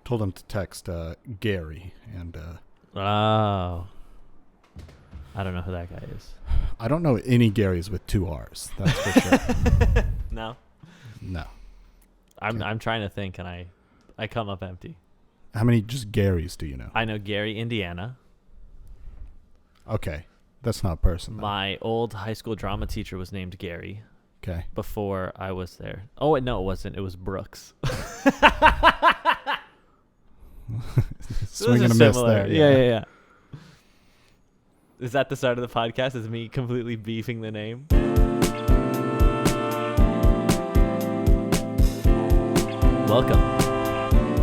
told him to text Gary, and Oh. I don't know who that guy is. I don't know any Garys with 2 R's. That's for sure. No. No. I'm trying to think, and I come up empty. How many just Garys do you know? I know Gary, Indiana. Okay. That's not a person. Though. My old high school drama teacher was named Gary. Okay. Before I was there. Oh, no, it wasn't. It was Brooks. Swing and a miss there. Yeah. Is that the start of the podcast? Is me completely beefing the name? Welcome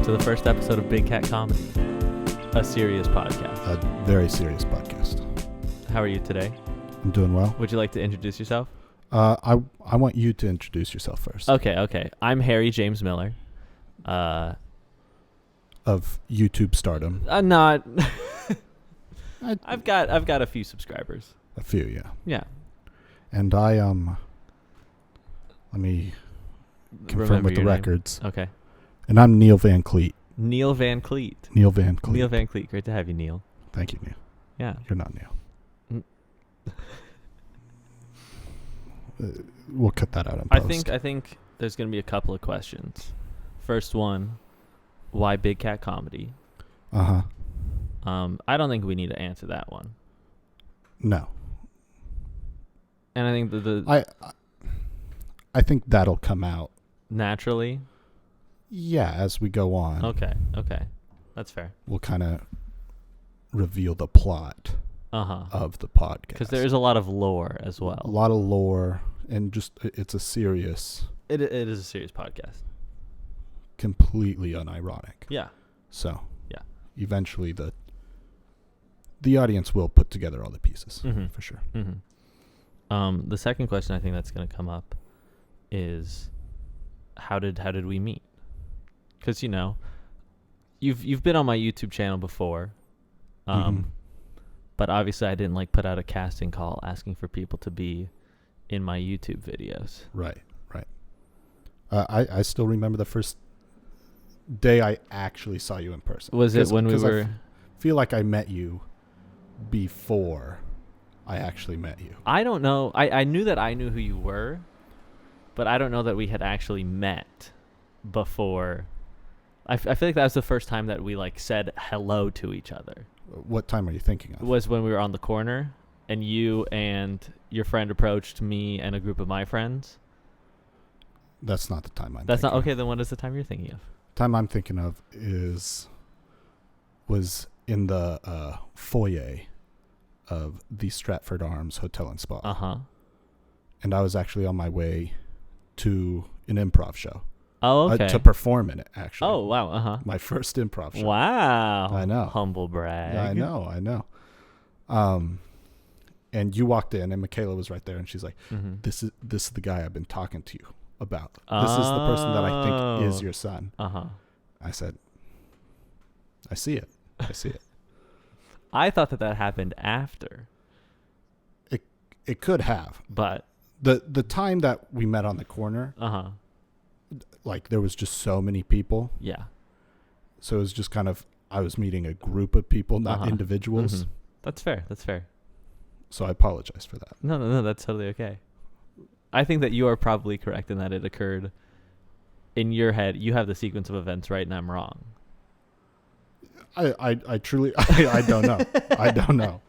to the first episode of Big Cat Comedy, a serious podcast. A very serious podcast. How are you today? I'm doing well. Would you like to introduce yourself? I want you to introduce yourself first. Okay. I'm Harry James Miller. Of YouTube stardom. I'm not. I've got a few subscribers. A few, yeah. Yeah. And I let me confirm Remember with the your name. records. Okay. And I'm Neil Van Cleet. Neil Van Cleet. Neil Van Cleet. Neil Van Cleet. Great to have you, Neil. Thank you, Neil. Yeah. You're not Neil. We'll cut that out in post. I think there's going to be a couple of questions. First one, why Big Cat Comedy? Uh-huh. I don't think we need to answer that one. No. And I think I think that'll come out naturally. Yeah, as we go on. Okay. That's fair. We'll kind of reveal the plot of the podcast. Because there is a lot of lore as well. A lot of lore, and just it's a serious... It is a serious podcast. Completely unironic. Yeah. So, yeah. Eventually the audience will put together all the pieces, for sure. Mm-hmm. The second question I think that's going to come up is how did we meet? Because you've been on my YouTube channel before, but obviously I didn't put out a casting call asking for people to be in my YouTube videos. Right. I still remember the first day I actually saw you in person. Was it when we were? I feel like I met you before I actually met you. I don't know. I knew that I knew who you were, but I don't know that we had actually met before. I feel like that was the first time that we said hello to each other. What time are you thinking of? It was when we were on the corner, and you and your friend approached me and a group of my friends. That's not the time I'm That's thinking not okay. of. Then what is the time you're thinking of? Time I'm thinking of was in the foyer of the Stratford Arms Hotel and Spa. And I was actually on my way to an improv show. Oh, okay. To perform in it, actually. Oh, wow. My first improv show. Wow. I know. Humble brag. Yeah, I know. And you walked in, and Michaela was right there, and she's like, "This is the guy I've been talking to you about. This is the person that I think is your son." I said, I see it. I thought that happened after. It could have, but the time that we met on the corner, there was just so many people. Yeah. So it was just kind of, I was meeting a group of people, not individuals. That's fair. So I apologize for that. No, that's totally okay. I think that you are probably correct in that it occurred in your head. You have the sequence of events right, and I'm wrong. I truly, I don't know. I don't know.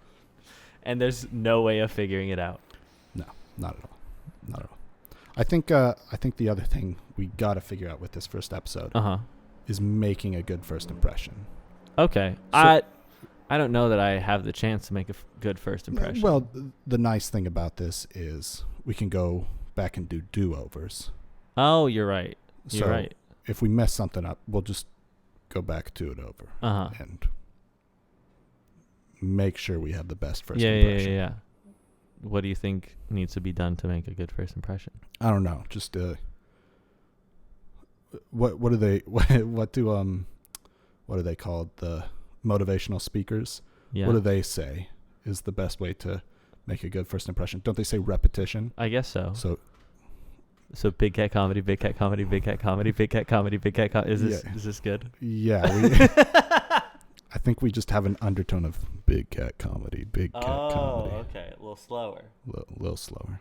And there's no way of figuring it out. No, not at all. I think the other thing we got to figure out with this first episode is making a good first impression. Okay. So, I don't know that I have the chance to make a good first impression. Well, the nice thing about this is we can go back and do do-overs. Oh, you're right. You're right. If we mess something up, we'll just go back to it over and make sure we have the best first impression. Yeah. What do you think needs to be done to make a good first impression? I don't know. Just what do they called? The motivational speakers. Yeah. What do they say is the best way to make a good first impression? Don't they say repetition? I guess so. So So big cat comedy, big cat comedy, big cat comedy, big cat comedy, big cat comedy. Is this good? Yeah. I think we just have an undertone of big cat comedy, big cat comedy. Oh, okay. A little slower. A little slower.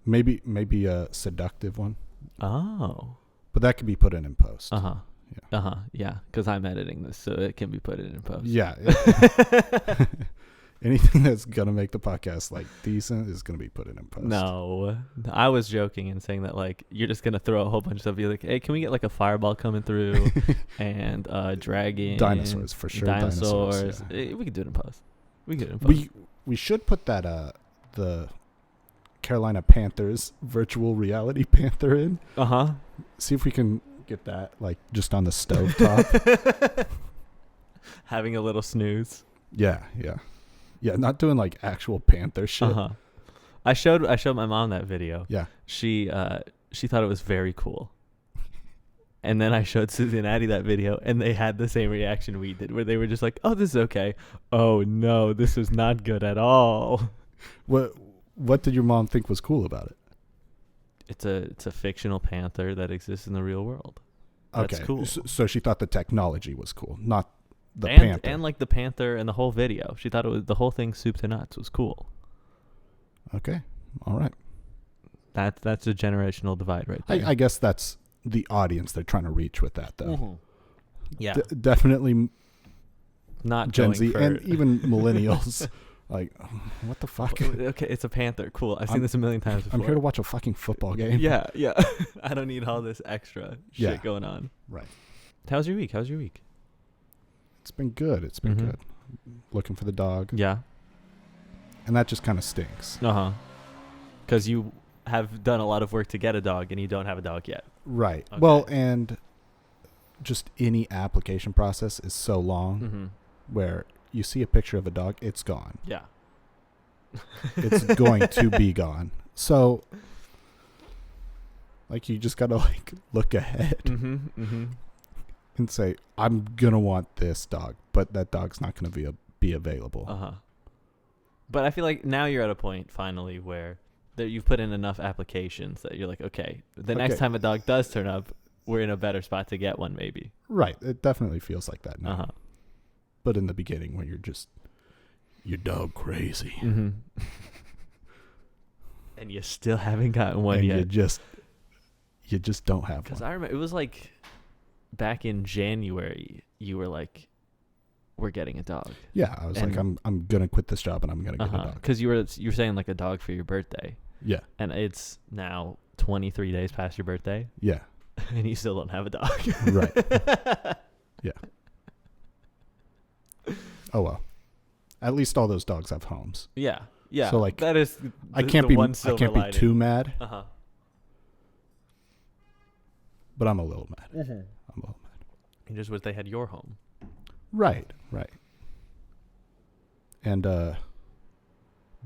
Maybe a seductive one. Oh. But that could be put in post. Uh-huh. Yeah. Uh-huh. Yeah, because I'm editing this, so it can be put in post. Yeah. Anything that's going to make the podcast like decent is going to be put in post. No. I was joking and saying that like you're just going to throw a whole bunch of stuff. Be like, hey, can we get like a fireball coming through and dragon. Dinosaurs, for sure. Dinosaurs. Yeah. We could do it in post. We should put that the Carolina Panthers virtual reality panther in. Uh-huh. See if we can get that like just on the stovetop. Having a little snooze. Yeah, not doing like actual panther shit. Uh-huh. I showed my mom that video. Yeah. She thought it was very cool. And then I showed Susie and Addie that video, and they had the same reaction we did, where they were just like, "Oh, this is okay. Oh no, this is not good at all." What did your mom think was cool about it? It's a fictional panther that exists in the real world. That's okay. Cool. So she thought the technology was cool, not the and, panther. And like the panther and the whole video. She thought it was the whole thing soup to nuts was cool. Okay. All right. That's a generational divide right there. I guess that's the audience they're trying to reach with that, though. Mm-hmm. Yeah. Definitely not Gen Z and even millennials. Like, what the fuck? Okay, it's a panther. Cool. I've seen this a million times before. I'm here to watch a fucking football game. Yeah. I don't need all this extra shit going on. Right. How's your week? It's been good. Good. Looking for the dog. Yeah. And that just kind of stinks. Uh-huh. Because you have done a lot of work to get a dog and you don't have a dog yet. Right. Okay. Well, and just any application process is so long where you see a picture of a dog, it's gone. Yeah. It's going to be gone. So, like, you just got to, like, look ahead and say, I'm going to want this dog, but that dog's not going to be available. Uh-huh. But I feel like now you're at a point, finally, where you've put in enough applications that you're like, okay, next time a dog does turn up, we're in a better spot to get one, maybe. Right. It definitely feels like that now. Uh-huh. But in the beginning, when you're dog crazy. And you still haven't gotten one yet. You just don't have one. Because I remember, it was like back in January, you were like, we're getting a dog. Yeah, I was like, I'm going to quit this job and I'm going to get a dog. Because you were saying like a dog for your birthday. Yeah. And it's now 23 days past your birthday. Yeah. And you still don't have a dog. Right. Yeah. Oh, well. At least all those dogs have homes. Yeah. Yeah. So, like, that is I can't be too mad. Uh-huh. But I'm a little mad. I'm a little mad. You just wish they had your home. Right. And the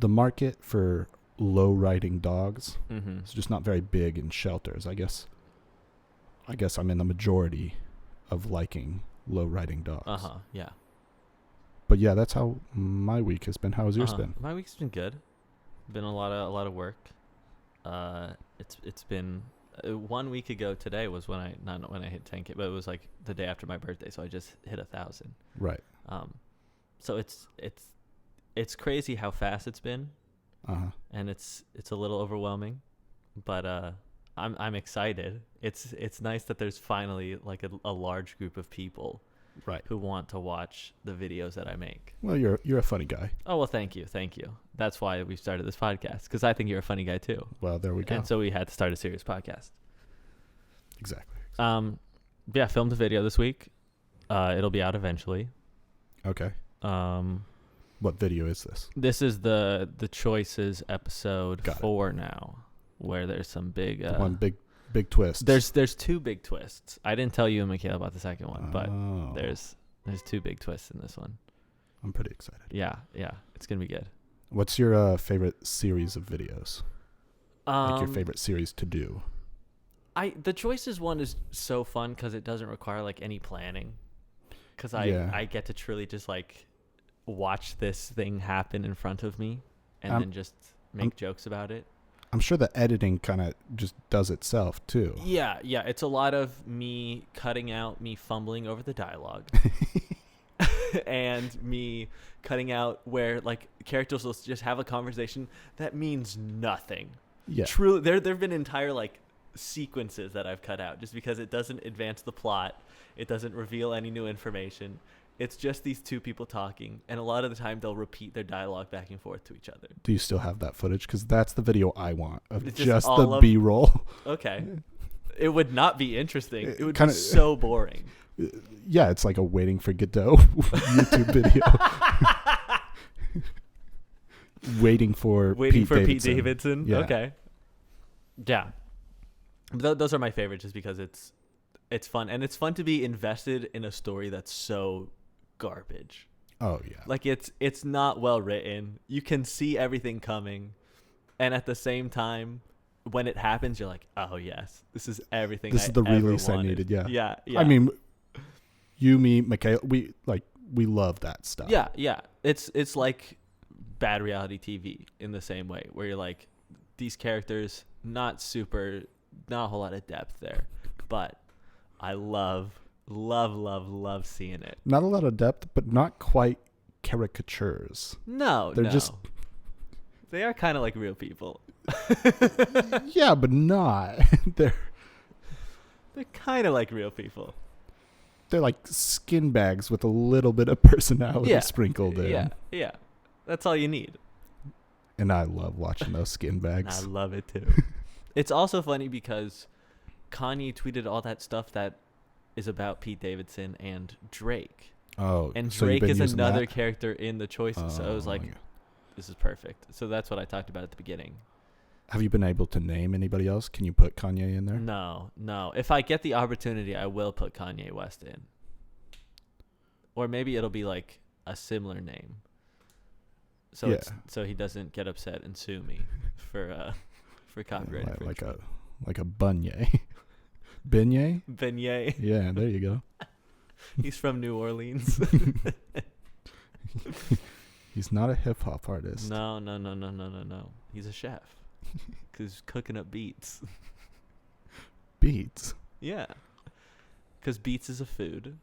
market for low riding dogs is just not very big in shelters. I guess I'm in the majority of liking low riding dogs. Yeah. But yeah, that's how my week has been. How has yours been? My week's been good. Been a lot of work. It's been 1 week ago today was when I hit 10K, but it was like the day after my birthday, so I just hit 1,000. Right. So it's crazy how fast it's been. And it's a little overwhelming, but I'm excited. It's nice that there's finally like a large group of people who want to watch the videos that I make. Well, you're a funny guy. Oh, well, thank you. That's why we started this podcast, because I think you're a funny guy too. Well, there we go. And so we had to start a serious podcast. Exactly. Yeah, filmed a video this week. It'll be out eventually. Okay. What video is this? This is the Choices episode 4 now, where there's some big one big twist. There's 2 big twists. I didn't tell you and Michaela about the second one, but there's 2 big twists in this one. I'm pretty excited. Yeah, it's gonna be good. What's your favorite series of videos? Like your favorite series to do? The Choices one is so fun because it doesn't require like any planning. Because I get to truly just like watch this thing happen in front of me and then just make jokes about it. I'm sure the editing kind of just does itself too. Yeah, it's a lot of me cutting out me fumbling over the dialogue. And me cutting out where like characters will just have a conversation that means nothing. Yeah. Truly, there've been entire like sequences that I've cut out just because it doesn't advance the plot. It doesn't reveal any new information. It's just these two people talking, and a lot of the time they'll repeat their dialogue back and forth to each other. Do you still have that footage? Because that's the video I want of It's just all the of- B-roll. Okay. It would not be interesting. It would Kinda- be so boring. Yeah, it's like a Waiting for Godot YouTube video. Waiting for Pete Davidson. Yeah. Okay. Yeah. Those are my favorites just because it's fun. And it's fun to be invested in a story that's so garbage. Oh, yeah. Like it's not well written. You can see everything coming. And at the same time, when it happens, you're like, oh, yes, this is everything This I is the ever release I wanted. needed, yeah. Yeah. I mean, you, me, Michaela, we love that stuff. Yeah. It's like bad reality TV in the same way where you're like, these characters, not a whole lot of depth there, but I love seeing it. Not a lot of depth, but not quite caricatures. No, They're just... They are kind of like real people. Yeah, but not. They're kind of like real people. They're like skin bags with a little bit of personality sprinkled in. Yeah. That's all you need. And I love watching those skin bags. I love it too. It's also funny because Kanye tweeted all that stuff that is about Pete Davidson and Drake. Oh, And so you've Drake been is using another that? character in the choices. So I was like, my God. this is perfect. So that's what I talked about at the beginning. Have you been able to name anybody else? Can you put Kanye in there? No. If I get the opportunity, I will put Kanye West in. Or maybe it'll be like a similar name. So so he doesn't get upset and sue me for copyright infringement. Like a beignet. Beignet? Beignet. Yeah, there you go. He's from New Orleans. He's not a hip hop artist. No. He's a chef. Cause cooking up beets. Beats. Yeah. Cause beets is a food.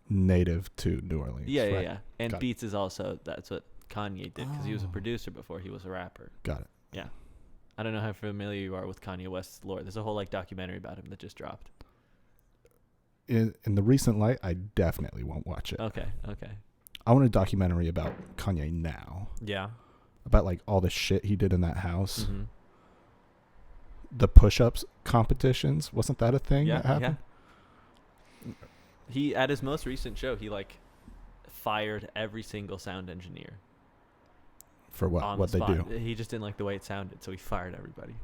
Native to New Orleans. right? Yeah. And Got it. beets is also, that's what Kanye did because he was a producer before he was a rapper. Got it. Yeah. I don't know how familiar you are with Kanye West's lore. There's a whole like documentary about him that just dropped. In the recent light, I definitely won't watch it. Okay. I want a documentary about Kanye now. Yeah. About like all the shit he did in that house. Mm-hmm. The push-ups competitions. Wasn't that a thing that happened? Yeah. He at his most recent show, he like fired every single sound engineer. For what they do. He just didn't like the way it sounded, so he fired everybody.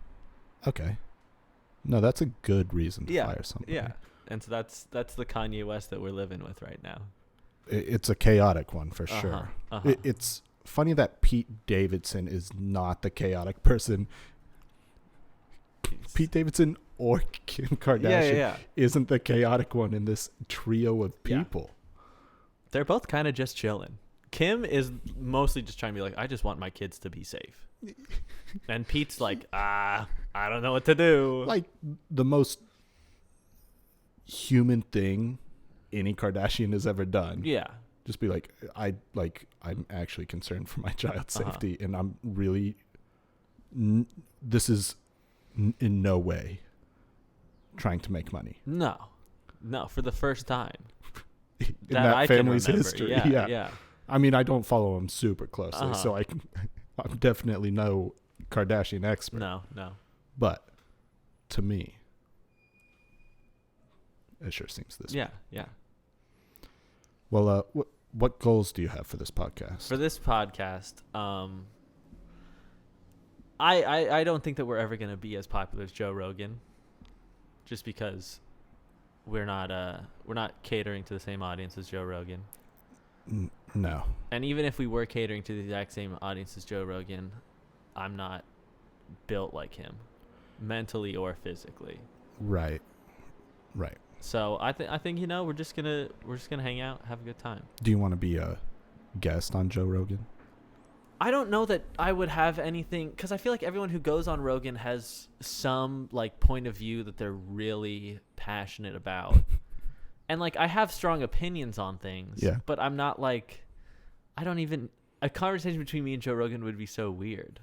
Okay. No, that's a good reason to fire somebody. Yeah. And so that's the Kanye West that we're living with right now. It's a chaotic one for sure. It's funny that Pete Davidson is not the chaotic person. Pete Davidson or Kim Kardashian isn't the chaotic one in this trio of people. They're both kind of just chilling. Kim is mostly just trying to be like, I just want my kids to be safe. And Pete's like, I don't know what to do. Like the most human thing any Kardashian has ever done. Yeah. Just be like, I'm actually concerned for my child's safety, and I'm really, this is in no way trying to make money. No, for the first time in that family's history. Yeah. I mean, I don't follow them super closely, so I'm definitely no Kardashian expert. No. But to me, it sure seems this way. Yeah. Well, what goals do you have for this podcast? For this podcast, I don't think that we're ever going to be as popular as Joe Rogan, just because we're not catering to the same audience as Joe Rogan. No. And even if we were catering to the exact same audience as Joe Rogan, I'm not built like him, mentally or physically. Right. So I think we're just gonna hang out, have a good time. Do you want to be a guest on Joe Rogan? I don't know that I would have anything, because I feel like everyone who goes on Rogan has some like point of view that they're really passionate about. And like I have strong opinions on things, but I'm not like, I don't even, a conversation between me and Joe Rogan would be so weird.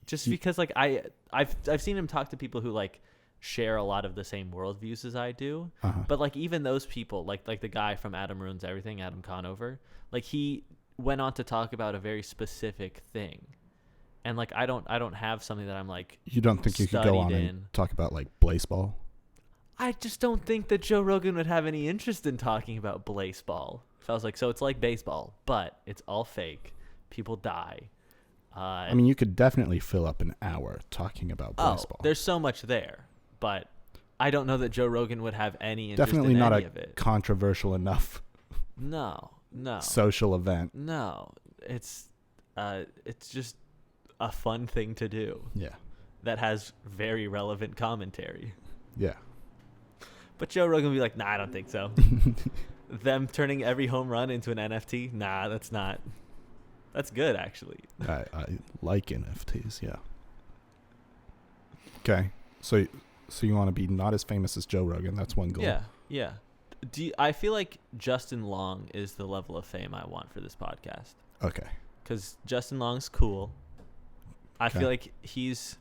Just because like I've seen him talk to people who like share a lot of the same worldviews as I do, but like even those people, like the guy from Adam Ruins Everything, Adam Conover, like he went on to talk about a very specific thing, and like I don't have something that I'm like, you don't think you could go on and talk about like baseball? I just don't think that Joe Rogan would have any interest in talking about baseball. If I was like, so it's like baseball, but it's all fake, people die. I mean, you could definitely fill up an hour talking about baseball. There's so much there, but I don't know that Joe Rogan would have any interest definitely in not any a of it. Controversial enough No. social event. No, it's just a fun thing to do. Yeah. That has very relevant commentary. Yeah. But Joe Rogan would be like, nah, I don't think so. Them turning every home run into an NFT? Nah, that's not. That's good, actually. I like NFTs, yeah. Okay. So you want to be not as famous as Joe Rogan. That's one goal. Yeah. I feel like Justin Long is the level of fame I want for this podcast. Okay. Because Justin Long's cool. I feel like he's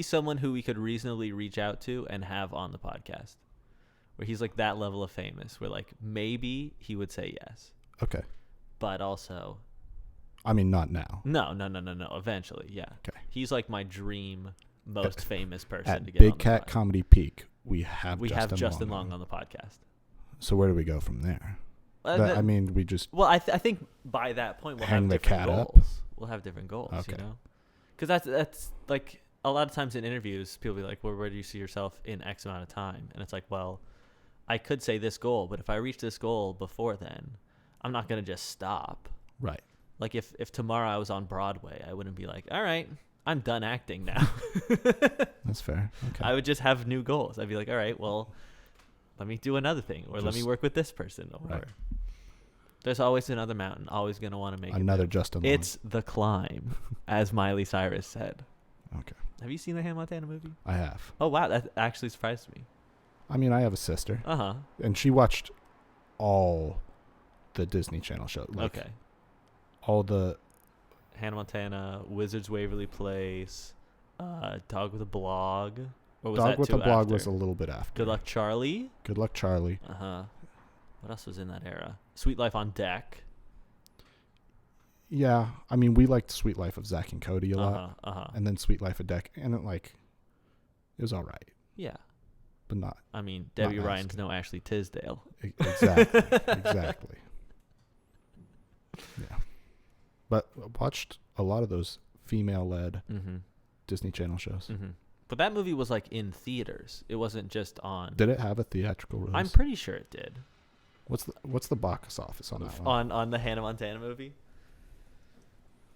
someone who we could reasonably reach out to and have on the podcast. Where he's like that level of famous, where like maybe he would say yes. Okay. But also, I mean, not now. No. Eventually, yeah. Okay. He's like my dream most famous person at to get Big on the Cat podcast. Comedy Peak. We have Justin Long on the podcast. So where do we go from there? I mean, we just I think by that point we'll hang have the different cat goals. up. We'll have different goals, Okay. you know, because that's like a lot of times in interviews, people be like, "Well, where do you see yourself in X amount of time?" And it's like, well, I could say this goal, but if I reach this goal before then, I'm not gonna just stop. Right. Like if tomorrow I was on Broadway, I wouldn't be like, all right, I'm done acting now. That's fair. Okay. I would just have new goals. I'd be like, all right, well, let me do another thing, or let me work with this person, or there's always another mountain. Always gonna want to make another Justin Long. It's the climb, as Miley Cyrus said. Okay. Have you seen the Hannah Montana movie? I have. Oh wow, that actually surprised me. I mean, I have a sister. Uh-huh. And she watched all the Disney Channel shows. Like, okay. All the Hannah Montana, Wizards Waverly Place, Dog with a Blog. Or was Dog that with too a Blog after? was a little bit after. Good Luck Charlie. Good Luck Charlie. Uh-huh. What else was in that era? Sweet Life on Deck. Yeah, I mean, we liked Sweet Life of Zach and Cody a lot. And then Sweet Life of Deck, and it was all right. Yeah. But not. I mean, Debbie Ryan's no Ashley Tisdale. Exactly. Yeah. But I watched a lot of those female-led Disney Channel shows. Mm-hmm. But that movie was like in theaters. It wasn't just on. Did it have a theatrical release? I'm pretty sure it did. What's the box office on that one? On the Hannah Montana movie?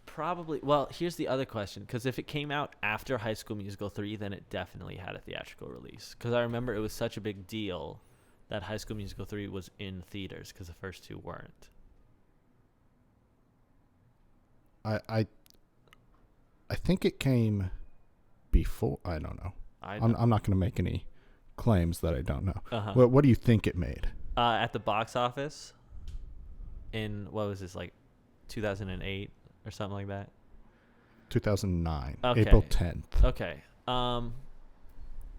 Probably. Well, here's the other question. Because if it came out after High School Musical 3, then it definitely had a theatrical release. Because I remember it was such a big deal that High School Musical 3 was in theaters because the first two weren't. I think it came before. I don't know. I'm not going to make any claims that I don't know. Uh-huh. What do you think it made? At the box office in, what was this, like 2008 or something like that? 2009. Okay. April 10th. Okay.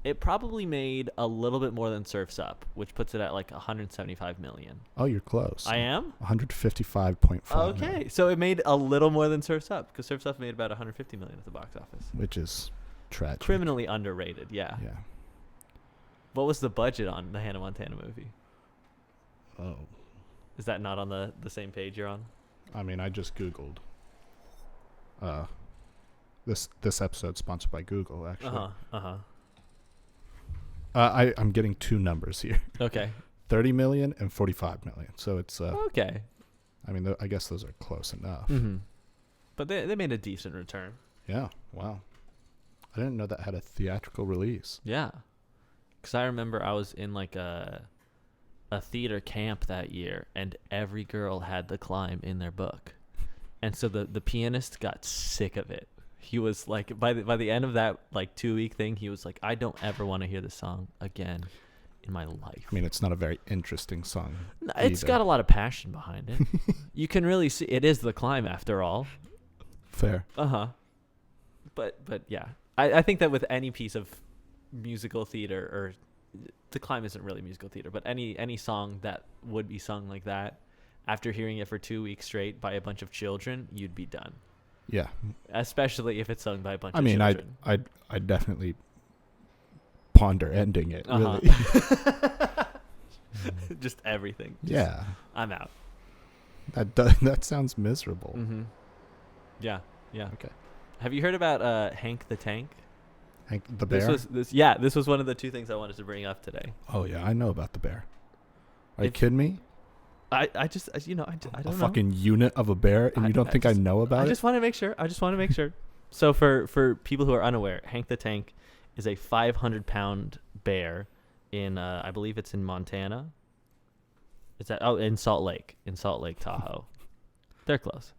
It probably made a little bit more than Surf's Up, which puts it at like 175 million. Oh, you're close. I am? 155.5 Okay. million. So it made a little more than Surf's Up, because Surf's Up made about 150 million at the box office. Which is tragic. Criminally underrated, yeah. Yeah. What was the budget on the Hannah Montana movie? Oh. Is that not on the same page you're on? I mean, I just Googled. This episode sponsored by Google, actually. I'm getting two numbers here. Okay. 30 million and 45 million. So it's okay. I mean, I guess those are close enough. Mm-hmm. But they made a decent return. Yeah. Wow. I didn't know that had a theatrical release. Yeah. Because I remember I was in like a a theater camp that year, and every girl had The Climb in their book. And so the pianist got sick of it. He was like, by the end of that like 2-week thing, he was like, I don't ever want to hear this song again in my life. I mean, it's not a very interesting song. No, it's got a lot of passion behind it. You can really see it is The Climb after all. Fair. But yeah, I think that with any piece of musical theater, or The Climb isn't really musical theater, but any song that would be sung like that, after hearing it for 2 weeks straight by a bunch of children, you'd be done. Yeah. Especially if it's sung by a bunch of children. I'd definitely ponder ending it, really. Just everything. Yeah. I'm out. That sounds miserable. Mm-hmm. Yeah. Okay. Have you heard about Hank the Tank? Hank the bear? This was one of the two things I wanted to bring up today. Oh, yeah, I know about the bear. Are you kidding me? I don't know. A fucking unit of a bear, and you don't think I know about it? I just want to make sure. So for people who are unaware, Hank the Tank is a 500-pound bear in, I believe it's in Montana. Is that in Salt Lake Tahoe? They're close.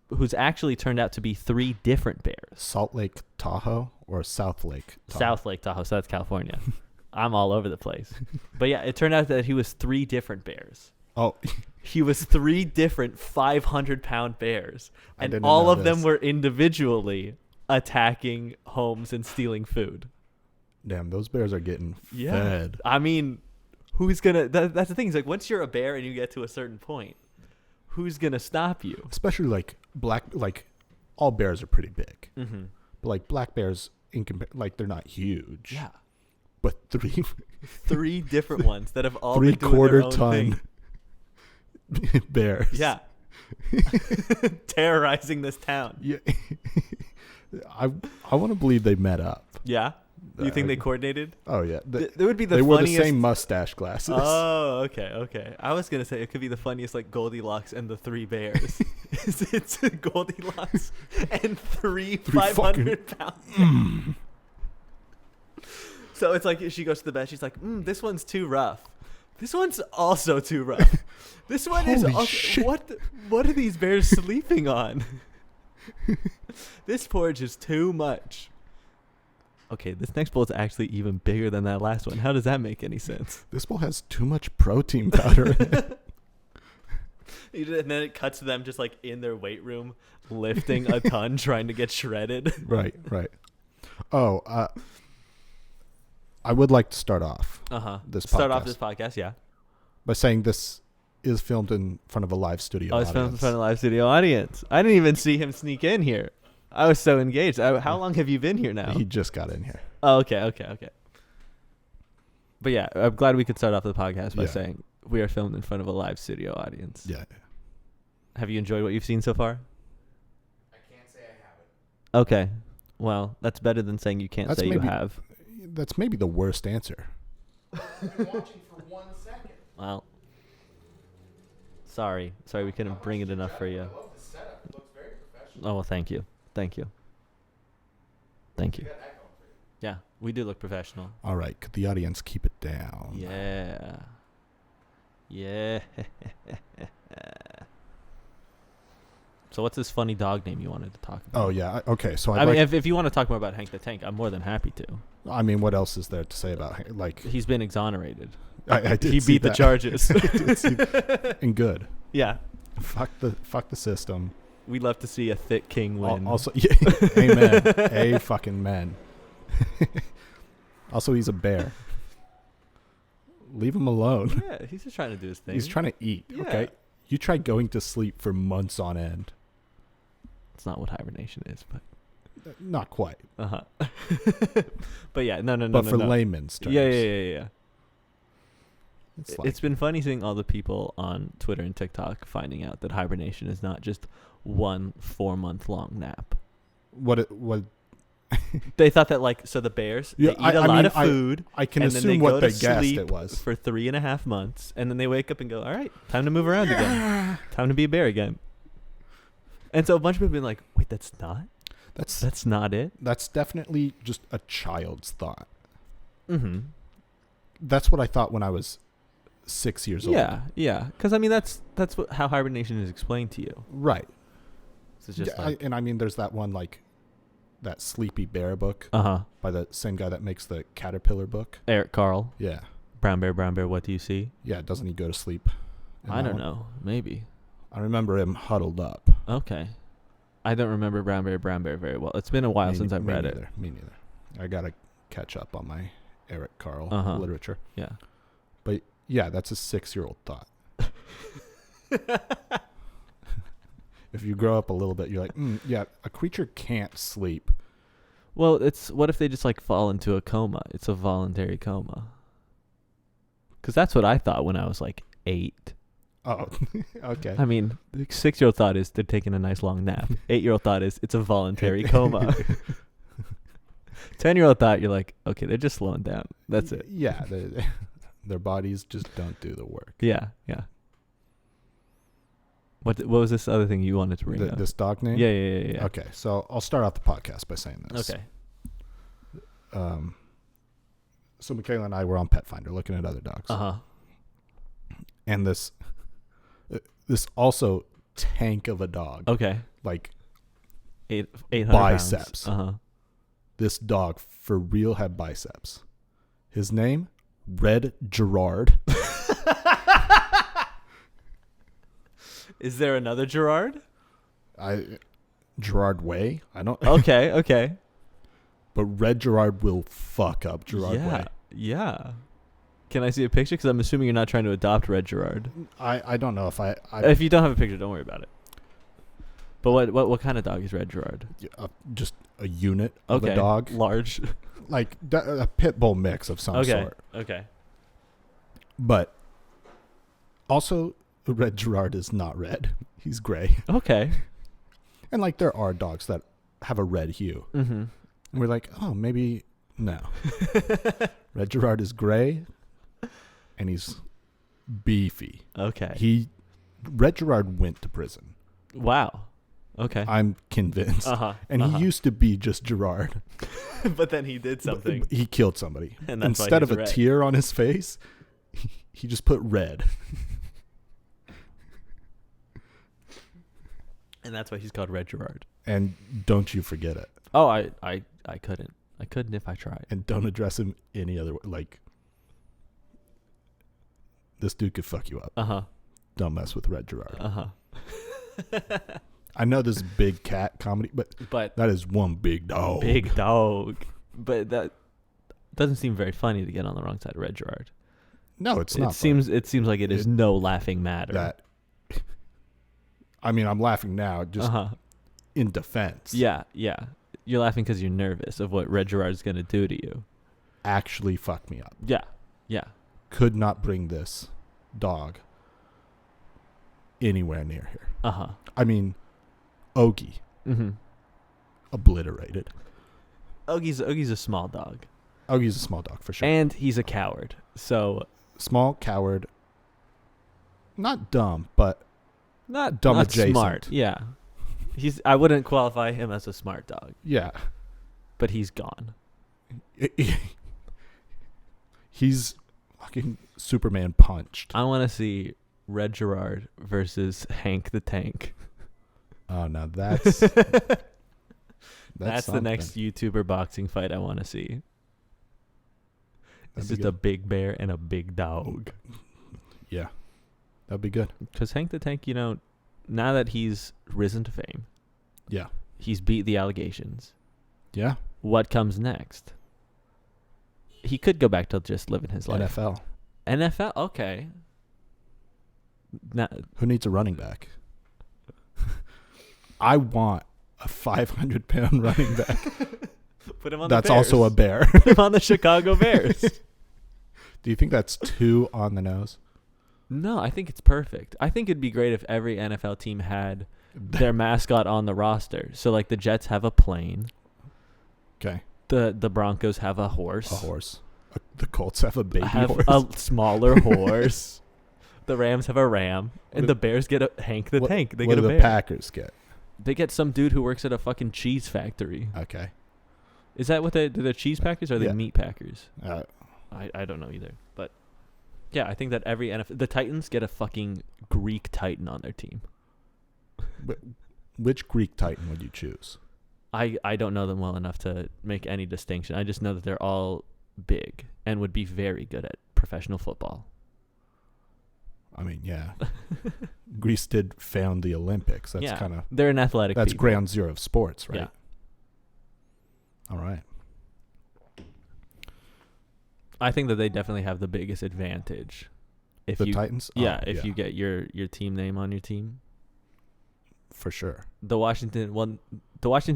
Who's actually turned out to be 3 different bears. Salt Lake Tahoe or South Lake Tahoe? South Lake Tahoe, so that's California. I'm all over the place. But yeah, it turned out that he was 3 different bears. Oh. He was 3 different 500-pound bears. And all of them were individually attacking homes and stealing food. Damn, those bears are getting fed. I mean, who's going to... That's the thing. It's like, once you're a bear and you get to a certain point, who's going to stop you? Especially like all bears are pretty big. Mm-hmm. But like black bears, they're not huge. Yeah. But 3 different ones that have all 3 been doing their own ton thing. Bears. Yeah. Terrorizing this town. Yeah. I want to believe they met up. Yeah. You think they coordinated? Oh yeah. There would be the they funniest... wore the same mustache glasses. Oh, okay. I was gonna say it could be the funniest, like Goldilocks and the 3 bears. It's Goldilocks and 3 500-pound. So it's like she goes to the bed. She's like, "This one's too rough. This one's also too rough. This one is also shit. What are these bears sleeping on? This porridge is too much." Okay, this next bowl is actually even bigger than that last one. How does that make any sense? This bowl has too much protein powder in it. And then it cuts to them just like in their weight room, lifting a ton, trying to get shredded. Right. Oh, I would like to start off this podcast. Yeah. By saying this is filmed in front of a live studio audience. It's filmed in front of a live studio audience. I didn't even see him sneak in here. I was so engaged. How long have you been here now? He just got in here. Oh, okay. But yeah, I'm glad we could start off the podcast by saying we are filmed in front of a live studio audience. Yeah. Have you enjoyed what you've seen so far? I can't say I haven't. Okay. Well, that's better than saying you can't say you have. That's maybe the worst answer. I've been watching for 1 second. Well, sorry we couldn't bring it enough for you. I love the setup. It looks very professional. Oh, well, thank you. You got that going for you. Yeah, we do look professional. All right, could the audience keep it down? Yeah. So what's this funny dog name you wanted to talk about? Oh, yeah. Okay, so I mean, if you want to talk more about Hank the Tank, I'm more than happy to. I mean, what else is there to say about Hank? Like, he's been exonerated. I did he see beat the that. charges. And good. Yeah. Fuck the system. We'd love to see a thick king win. Also, yeah, amen. A fucking man. Also, he's a bear. Leave him alone. Yeah, he's just trying to do his thing. He's trying to eat. Yeah. Okay. You try going to sleep for months on end. It's not what hibernation is, but Not quite. But yeah, no. But for layman's terms. Yeah. It's It's been funny seeing all the people on Twitter and TikTok finding out that hibernation is not just one 4-month-long nap. what They thought that the bears they eat a lot of food. I can and then assume they what go they to guessed sleep it was for 3.5 months, and then they wake up and go, "All right, time to move around again. Time to be a bear again." And so a bunch of people have been like, "Wait, that's not it." That's definitely just a child's thought. Mm-hmm. That's what I thought when I was 6 years old. Yeah. Because I mean, that's how hibernation is explained to you. Right. So it's just I mean, there's that one like that Sleepy Bear book by the same guy that makes the Caterpillar book. Eric Carle. Yeah. Brown bear, what do you see? Yeah. Doesn't he go to sleep? I don't know. Maybe. I remember him huddled up. Okay. I don't remember Brown Bear very well. It's been a while since I've read it. Me neither. I got to catch up on my Eric Carle literature. Yeah. But yeah, that's a 6-year-old thought. If you grow up a little bit, you're like, yeah, a creature can't sleep. Well, what if they just like fall into a coma? It's a voluntary coma. Because that's what I thought when I was like 8. Oh, okay. I mean, the 6-year-old thought is they're taking a nice long nap. 8-year-old thought is it's a voluntary coma. 10-year-old thought you're like, okay, they're just slowing down. That's it. Yeah, their bodies just don't do the work. Yeah. What was this other thing you wanted to bring up? This dog name? Yeah. Okay, so I'll start off the podcast by saying this. Okay. So Michaela and I were on Pet Finder looking at other dogs. And this also tank of a dog. Okay. Like 800 biceps. Pounds. This dog for real had biceps. His name, Red Girard. Is there another Girard? Girard Way? I don't. Okay. But Red Girard will fuck up Girard Way. Yeah. Can I see a picture? Because I'm assuming you're not trying to adopt Red Girard. I don't know if I if you don't have a picture, don't worry about it. But what kind of dog is Red Girard? Just a unit of a dog. Large. Like a pit bull mix of some sort. Okay. But also, Red Girard is not red. He's gray. Okay. And like there are dogs that have a red hue. Mm-hmm. And we're like, oh, maybe no. Red Girard is gray, and he's beefy. Okay. Red Girard went to prison. Wow. Okay. I'm convinced. And he used to be just Girard. But then he did something. He killed somebody. And that's instead why of a red. tear on his face, he just put red. And that's why he's called Red Girard. And don't you forget it. Oh, I couldn't. I couldn't if I tried. And don't address him any other way. Like, this dude could fuck you up. Don't mess with Red Girard. I know this is big cat comedy, but that is one big dog. Big dog. But that doesn't seem very funny to get on the wrong side of Red Girard. No, it's not. It seems like it is no laughing matter. I mean, I'm laughing now just in defense. Yeah. You're laughing because you're nervous of what Red Girard is going to do to you. Actually fuck me up. Yeah. Could not bring this dog anywhere near here. I mean, Ogie. Obliterated. Ogie's a small dog. Ogie's a small dog for sure. And he's a coward. So small, coward. Not dumb, but not dumb adjacent. Smart. Yeah. I wouldn't qualify him as a smart dog. Yeah. But he's gone. He's fucking Superman punched. I want to see Red Girard versus Hank the Tank. Oh, now that's the next YouTuber boxing fight I want to see. It's just a big bear and a big dog. Yeah. That'd be good. Because Hank the Tank, now that he's risen to fame. Yeah. He's beat the allegations. Yeah. What comes next? He could go back to just living his life. NFL? Okay. Who needs a running back? I want a 500-pound running back. Put him on that's the Bears. Also a bear. Put him on the Chicago Bears. Do you think that's too on the nose? No, I think it's perfect. I think it'd be great if every NFL team had their mascot on the roster. So, like, the Jets have a plane. Okay. The Broncos have a horse. The Colts have a baby horse. A smaller horse. The Rams have a ram. And the Bears get a Hank the Tank. They get a bear. What do the Packers get? They get some dude who works at a fucking cheese factory. Okay. Is that what they're cheese packers or are they meat packers? I don't know either. But yeah, I think that every NFL, the Titans get a fucking Greek Titan on their team. But which Greek Titan would you choose? I don't know them well enough to make any distinction. I just know that they're all big and would be very good at professional football. I mean, yeah. Greece did found the Olympics. That's kind of... They're an athletic That's people. ground zero of sports, right? Yeah. All right. I think that they definitely have the biggest advantage. If the you, Titans? Yeah, if you get your team name on your team. For sure. The Washington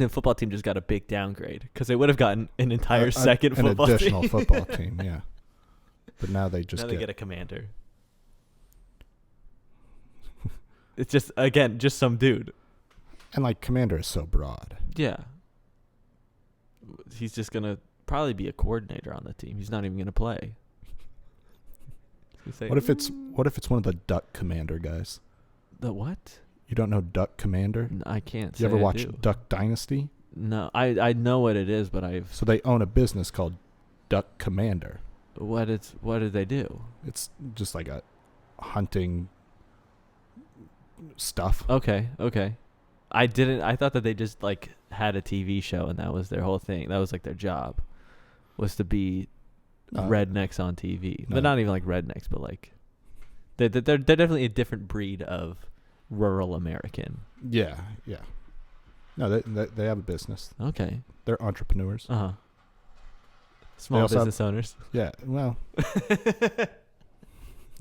football team just got a big downgrade because they would have gotten an entire second football an additional team. football team, yeah. But now they just get a commander. It's just, again, just some dude. And, like, commander is so broad. Yeah. He's just going to probably be a coordinator on the team. He's not even going to play. Say, what if it's one of the Duck Commander guys? The what? You don't know Duck Commander? No, I can't. You ever watch Duck Dynasty? No, I know what it is, but So they own a business called Duck Commander. What did they do? It's just like a hunting stuff. Okay. I thought that they just like had a TV show and that was their whole thing. That was like their job, was to be rednecks on TV. No. But not even like rednecks, but like they're definitely a different breed of rural American. Yeah. No, they have a business. Okay. They're entrepreneurs. Small business owners. Yeah. Well, I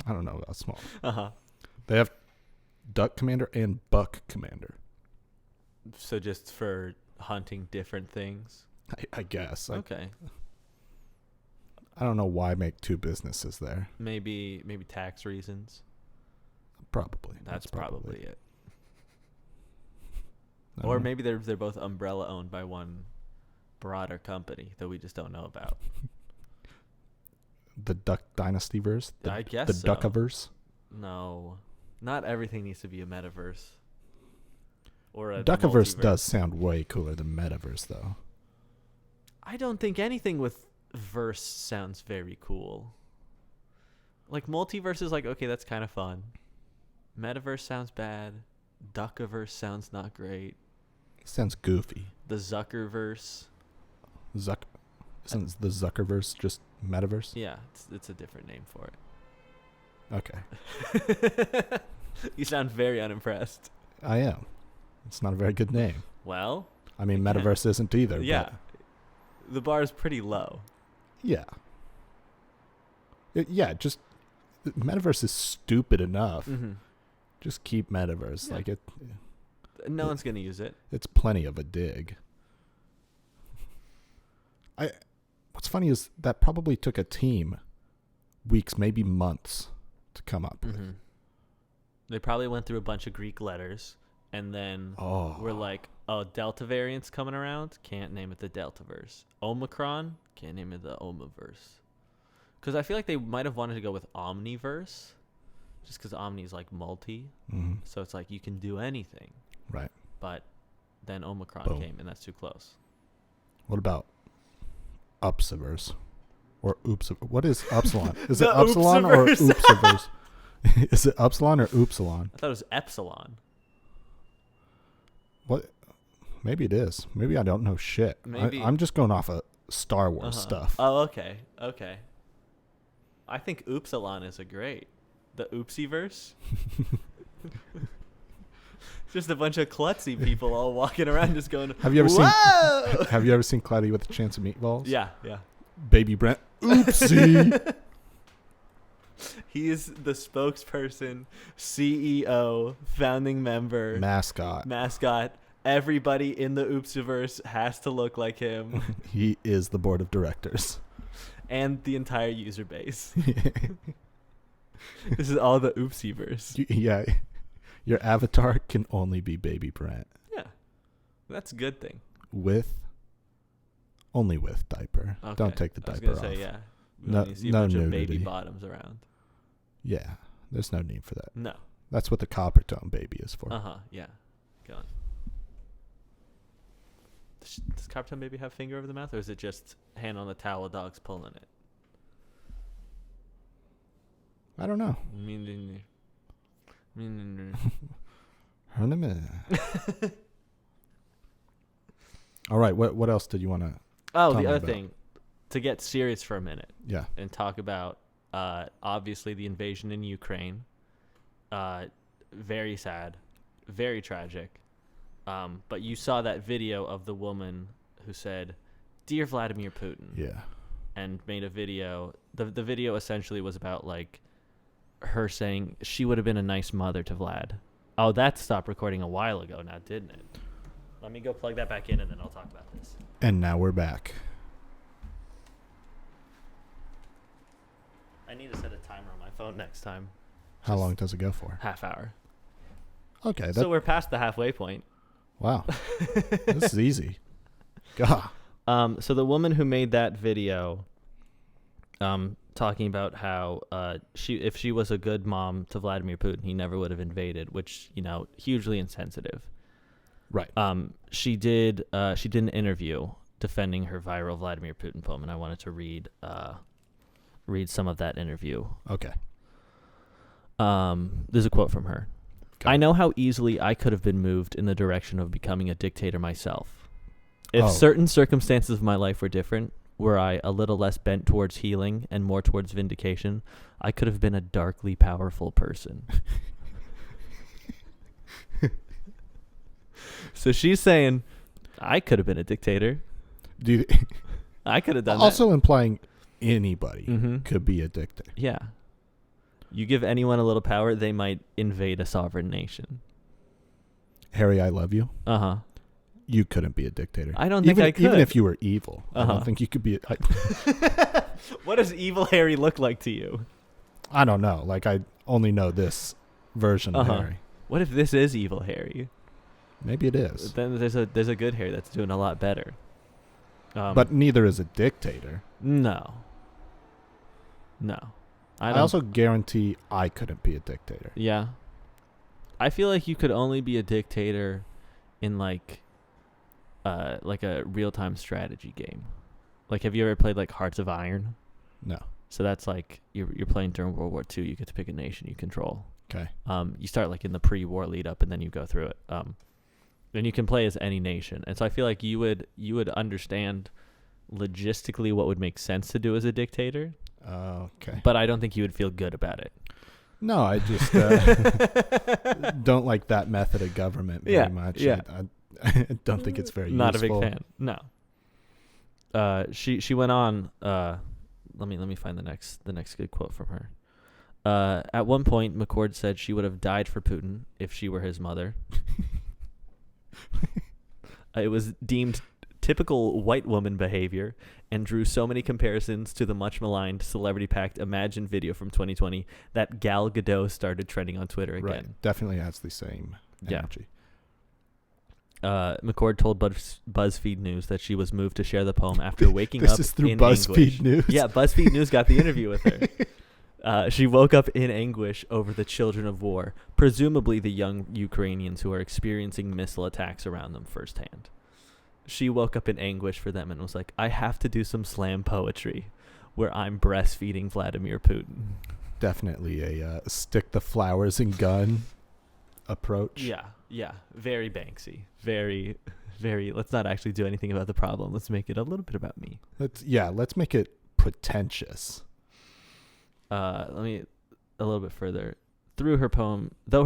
don't know about small. They have Duck Commander and Buck Commander. So just for hunting different things? I guess. Okay. I don't know why make two businesses there. Maybe tax reasons. Probably. That's probably it. Or maybe they're both umbrella owned by one broader company that we just don't know about. The Duck Dynasty verse? I guess the so. Duckiverse? No. Not everything needs to be a metaverse. Or a Duckiverse multiverse. does sound way cooler than metaverse, though. I don't think anything with verse sounds very cool. Like multiverse is like, okay, that's kind of fun. Metaverse sounds bad. Duckiverse sounds not great. Sounds goofy. The Zuckerverse. Isn't the Zuckerverse just metaverse? Yeah, it's a different name for it. Okay. You sound very unimpressed. I am. It's not a very good name. Well, I mean, metaverse isn't either. Yeah. The bar is pretty low. Yeah. Just metaverse is stupid enough. Mm-hmm. Just keep metaverse. Yeah. Like it. No one's gonna use it. It's plenty of a dig. What's funny is that probably took a team weeks, maybe months, to come up with. They probably went through a bunch of Greek letters and then were like, oh, Delta variant's coming around. Can't name it the Deltaverse. Omicron. Can't name it the Omiverse. Because I feel like they might have wanted to go with Omniverse. Just because Omni is like multi. Mm-hmm. So it's like you can do anything. Right. But then Omicron came and that's too close. What about Upsiverse? Or Oops? What is Upsilon? Is The it Upsilon or Oopsiverse. Oopsiverse? Is it Upsilon or Oopsilon? I thought it was Epsilon. What? Maybe it is. Maybe I don't know shit. Maybe. I'm just going off of Star Wars stuff. Oh, okay. I think Oopsilon is a great. The Oopsiverse. Just a bunch of klutzy people all walking around just going, Have you ever whoa! seen Have you ever seen Cloudy with a Chance of Meatballs? Yeah. Baby Brent. Oopsie. He is the spokesperson, CEO, founding member, mascot. Everybody in the Oopsiverse has to look like him. He is the board of directors. And the entire user base. This is all the Oopsiverse. Yeah. Your avatar can only be Baby Brent. Yeah. That's a good thing. Only with diaper. Okay. Don't take the I was diaper gonna off. say, yeah. No, You see a no bunch nudity. of baby bottoms around. Yeah. There's no need for that. No. That's what the copper tone baby is for. Yeah. Go on. Does Copper Tone Baby have finger over the mouth, or is it just hand on the towel, dog's pulling it? I don't know. All right. What else did you want to? Oh, Tell the me other about. thing, to get serious for a minute Yeah. and talk about obviously the invasion in Ukraine. Very sad, very tragic. But you saw that video of the woman who said, "Dear Vladimir Putin," Yeah. and made a video. The video essentially was about like her saying she would have been a nice mother to Vlad. Oh, that stopped recording a while ago now, didn't it? Let me go plug that back in and then I'll talk about this. And now we're back. I need to set a timer on my phone next time. How long does it go for? Half hour. Okay. So we're past the halfway point. Wow. This is easy. God. So the woman who made that video, talking about how if she was a good mom to Vladimir Putin, he never would have invaded, which, hugely insensitive. Right. She did an interview defending her viral Vladimir Putin poem, and I wanted to read some of that interview. Okay. There's a quote from her. Okay. I know how easily I could have been moved in the direction of becoming a dictator myself. If certain circumstances of my life were different, were I a little less bent towards healing and more towards vindication, I could have been a darkly powerful person. So she's saying, I could have been a dictator. I could have done also implying anybody that. could be a dictator. Yeah. You give anyone a little power, they might invade a sovereign nation. Harry, I love you. Uh-huh. You couldn't be a dictator. I don't think I could. Even if you were evil, I Uh-huh. don't think you could be. What does evil Harry look like to you? I don't know. Like, I only know this version of Harry. What if this is evil Harry? Maybe it is. Then there's a good Harry that's doing a lot better. But neither is a dictator. No. I also guarantee I couldn't be a dictator. Yeah. I feel like you could only be a dictator in like a real-time strategy game. Like, have you ever played like Hearts of Iron? No. So that's like you're playing during World War II. You get to pick a nation you control. Okay. You start like in the pre-war lead up, and then you go through it. And you can play as any nation. And so I feel like you would understand logistically what would make sense to do as a dictator. Okay. But I don't think you would feel good about it. No, I just don't like that method of government very much. Yeah. I don't think it's very Not useful. a big fan. No. She went on. Let me find the next good quote from her. At one point, McCord said she would have died for Putin if she were his mother. It was deemed typical white woman behavior and drew so many comparisons to the much maligned celebrity-packed Imagine video from 2020 that Gal Gadot started trending on Twitter again. Right. Definitely has the same energy. McCord told BuzzFeed News that she was moved to share the poem after waking up This is through in BuzzFeed anguish. News. Yeah, BuzzFeed News got the interview with her. She woke up in anguish over the children of war, presumably the young Ukrainians who are experiencing missile attacks around them firsthand. She woke up in anguish for them and was like, I have to do some slam poetry where I'm breastfeeding Vladimir Putin. Definitely a stick the flowers and gun approach. Yeah. Very Banksy. Very, very, let's not actually do anything about the problem. Let's make it a little bit about me. Let's make it pretentious. Let me a little bit further. Though her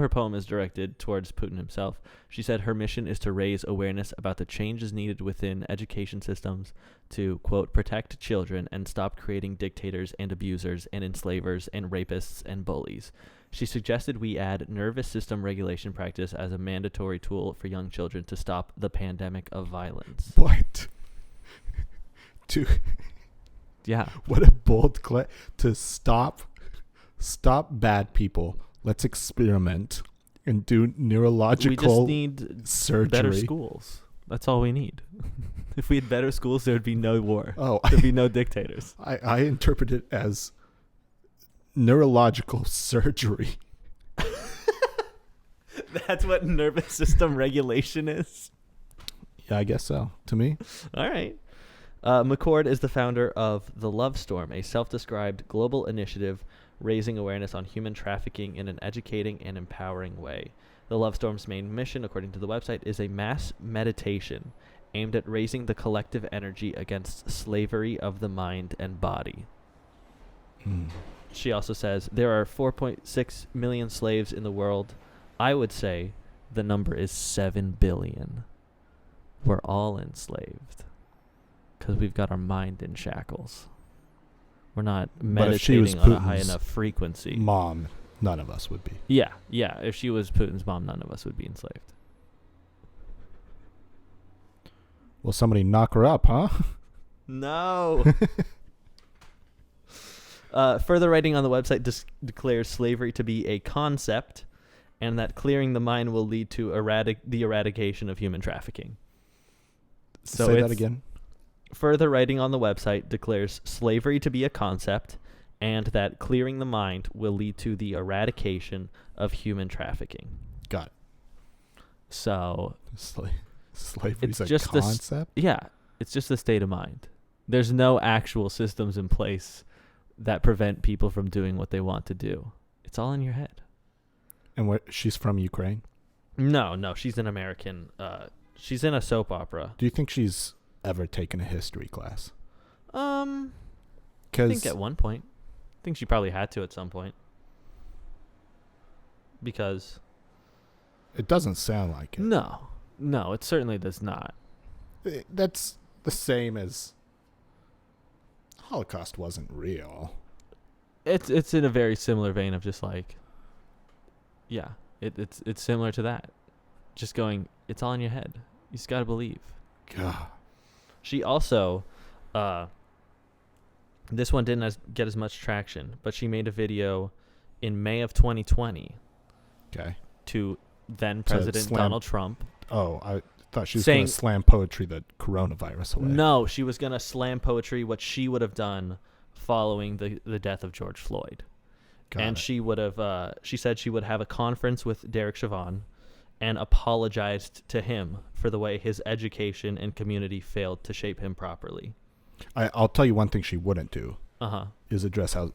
poem is directed towards Putin himself, she said her mission is to raise awareness about the changes needed within education systems to, quote, protect children and stop creating dictators and abusers and enslavers and rapists and bullies. She suggested we add nervous system regulation practice as a mandatory tool for young children to stop the pandemic of violence. What? Yeah. What a bold claim. To stop bad people. Let's experiment and do neurological we just need surgery. Better schools. That's all we need. If we had better schools, there would be no war. Oh, there'd be no dictators. I interpret it as neurological surgery. That's what nervous system regulation is? Yeah, I guess so. To me. All right. McCord is the founder of The Love Storm, a self-described global initiative raising awareness on human trafficking in an educating and empowering way. The Love Storm's main mission, according to the website, is a mass meditation aimed at raising the collective energy against slavery of the mind and body. She also says, there are 4.6 million slaves in the world. I would say the number is 7 billion. We're all enslaved because we've got our mind in shackles. We're not meditating on a high enough frequency. Mom, none of us would be. Yeah. If she was Putin's mom, none of us would be enslaved. Will somebody knock her up, huh? No. Further writing on the website declares slavery to be a concept and that clearing the mind will lead to the eradication of human trafficking. So say that again. Further writing on the website declares slavery to be a concept and that clearing the mind will lead to the eradication of human trafficking. Got it. So slavery's a concept? It's just a state of mind. There's no actual systems in place that prevent people from doing what they want to do. It's all in your head. And she's from Ukraine? No, she's an American. She's in a soap opera. Do you think she's ever taken a history class? I think at one point. I think she probably had to at some point. Because it doesn't sound like it. No, it certainly does not. That's the same as Holocaust wasn't real. It's in a very similar vein of just like, yeah, it's similar to that. Just going, it's all in your head. You just gotta believe. God. She also, this one didn't get as much traction, but she made a video in May of 2020. Okay. To then President Donald Trump. Oh, I thought she was going to slam poetry the coronavirus away. No, she was going to slam poetry what she would have done following the death of George Floyd. She would have, she said she would have a conference with Derek Chauvin and apologized to him for the way his education and community failed to shape him properly. I'll tell you one thing she wouldn't do. Is address how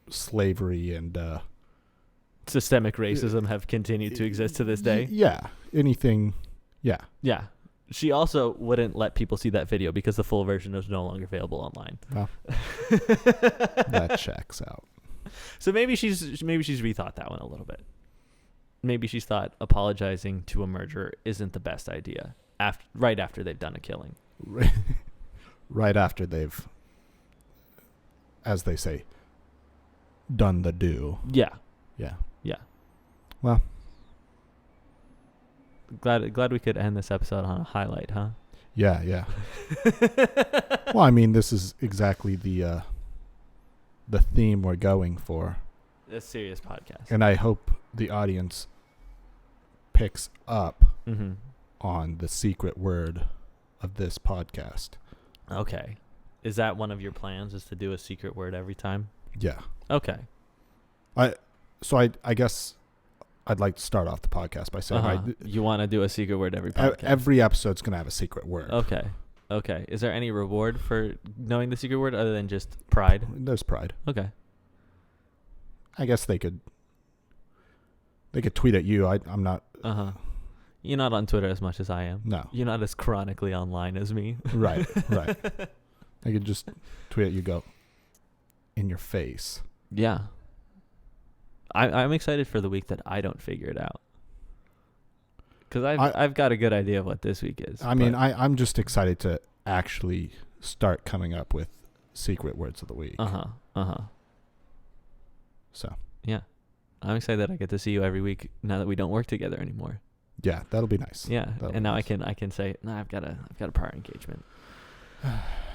slavery and systemic racism have continued to exist to this day. Yeah. Anything. Yeah. Yeah. She also wouldn't let people see that video because the full version is no longer available online. Well, that checks out. So maybe she's rethought that one a little bit. Maybe she's thought apologizing to a murderer isn't the best idea right after they've done a killing. Right after they've, as they say, done the do. Yeah. Yeah. Yeah. Well, glad we could end this episode on a highlight, huh? Yeah. Well, I mean, this is exactly the theme we're going for. A serious podcast. And I hope the audience picks up on the secret word of this podcast. Okay. Is that one of your plans, is to do a secret word every time? Yeah. Okay. I guess I'd like to start off the podcast by saying you want to do a secret word every podcast. Every episode's going to have a secret word. Okay. Is there any reward for knowing the secret word other than just pride? There's pride. Okay. I guess they could tweet at you. I'm not. You're not on Twitter as much as I am. No. You're not as chronically online as me. Right. I could just tweet at you, go, in your face. Yeah. I'm excited for the week that I don't figure it out. Because I've got a good idea of what this week is. I mean, I'm just excited to actually start coming up with secret words of the week. So. Yeah. I'm excited that I get to see you every week now that we don't work together anymore. Yeah, that'll be nice. Yeah. And now nice. I can say, no, I've got a prior engagement.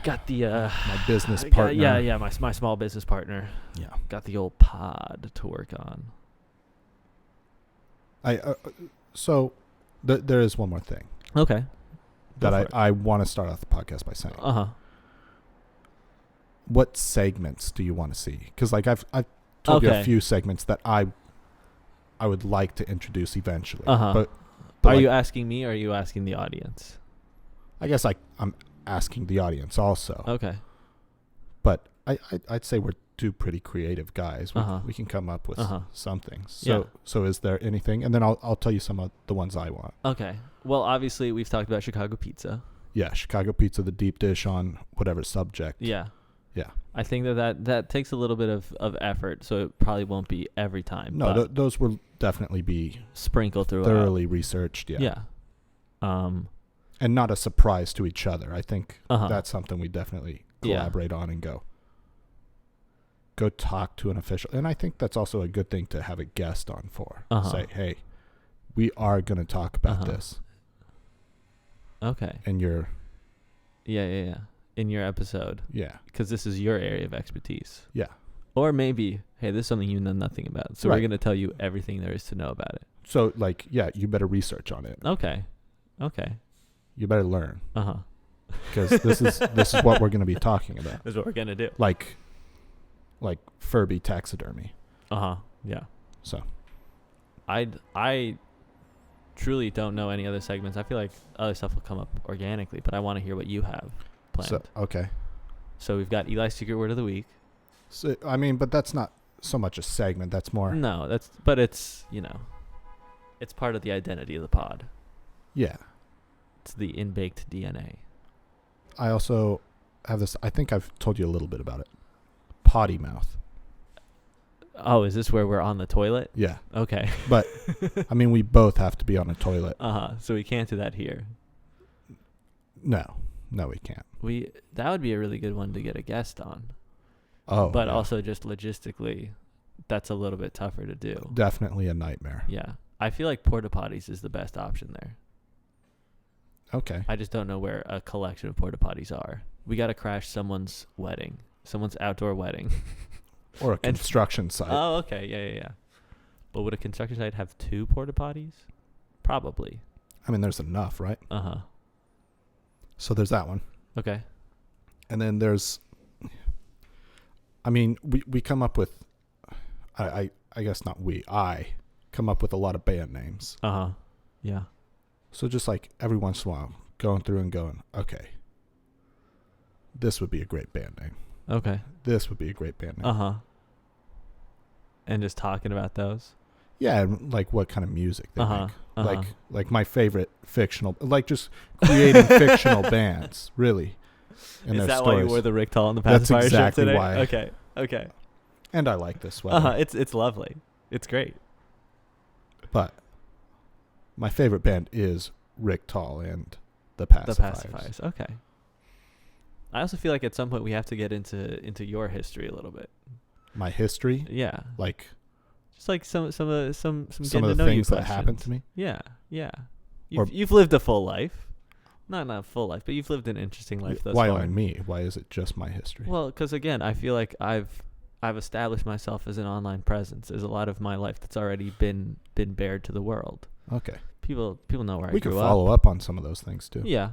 Got the my business partner. My small business partner. Yeah. Got the old pod to work on. So there is one more thing. Okay. That I want to start off the podcast by saying. What segments do you want to see? Because like I've told you a few segments that I would like to introduce eventually. But are you asking me or are you asking the audience? I guess asking the audience also. Okay. But I'd say we're two pretty creative guys. Uh-huh. We can come up with something. Yeah. So is there anything? And then I'll tell you some of the ones I want. Okay. Well, obviously, we've talked about Chicago pizza. Yeah, Chicago pizza, the deep dish on whatever subject. Yeah. Yeah. I think that takes a little bit of effort, so it probably won't be every time. No, those will definitely be sprinkled throughout. thoroughly researched. Yeah. Yeah. And not a surprise to each other. I think Uh-huh. that's something we definitely collaborate on and go talk to an official. And I think that's also a good thing to have a guest on for. Say, hey, we are going to talk about this. Okay. And you're... Yeah. In your episode. Yeah. Because this is your area of expertise. Yeah. Or maybe, hey, this is something you know nothing about. So we're going to tell you everything there is to know about it. So, like, yeah, you better research on it. Okay. You better learn. Uh-huh. Because this is what we're going to be talking about. This is what we're going to do. Like Furby taxidermy. Uh-huh. Yeah. So. I truly don't know any other segments. I feel like other stuff will come up organically, but I want to hear what you have planned. So, okay. So we've got Eli's Secret Word of the Week. So, I mean, but that's not so much a segment. That's more... No, but it's, it's part of the identity of the pod. Yeah. It's the in-baked DNA. I also have this... I think I've told you a little bit about it. Potty mouth. Oh, is this where we're on the toilet? Yeah. Okay. But, I mean, we both have to be on a toilet. Uh-huh. So we can't do that here. No, we can't. That would be a really good one to get a guest on. Oh, but yeah. also just logistically, that's a little bit tougher to do. Definitely a nightmare. Yeah. I feel like porta potties is the best option there. Okay. I just don't know where a collection of porta potties are. We got to crash someone's wedding, someone's outdoor wedding. Or a construction site. Oh, okay. Yeah. But would a construction site have 2 porta potties? Probably. I mean, there's enough, right? Uh-huh. So there's that one. Okay. And then there's... I mean, we come up with... I guess not we. I come up with a lot of band names. Uh-huh. Yeah. So just like every once in a while, going through and going, okay, this would be a great band name. Okay. This would be a great band name. Uh-huh. And just talking about those? Yeah, and like what kind of music they Uh-huh. make. Uh-huh. Like my favorite fictional, like just creating fictional bands, really. In Is their that stories. why you wore the Rick Tall and the That's pacifier exactly shirt today? why. Okay. And I like this weather. Uh-huh. It's lovely. It's great. But my favorite band is Rick Tall and the Pacifiers. The pacifiers. Okay. I also feel like at some point we have to get into your history a little bit. My history? Yeah. Like just like some of the some of the things that happened to me? Yeah. Or You've lived a full life. Not a full life, but you've lived an interesting life thus Why far. only me? Why is it just my history? Well, because again, I feel like I've established myself as an online presence. There's a lot of my life that's already been bared to the world. Okay. People know where I We grew could up. follow up on some of those things too. Yeah.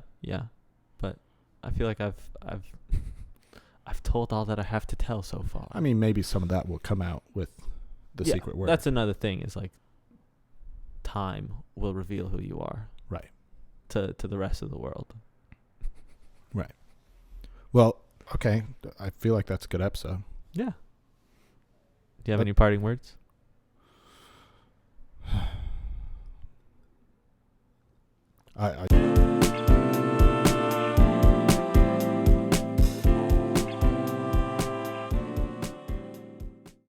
But I feel like I've told all that I have to tell so far. I mean, maybe some of that will come out with the secret word. That's another thing. Is like time will reveal who you are. Right. To the rest of the world. Right. Well, okay. I feel like that's a good episode. Yeah. Do you have any parting words? I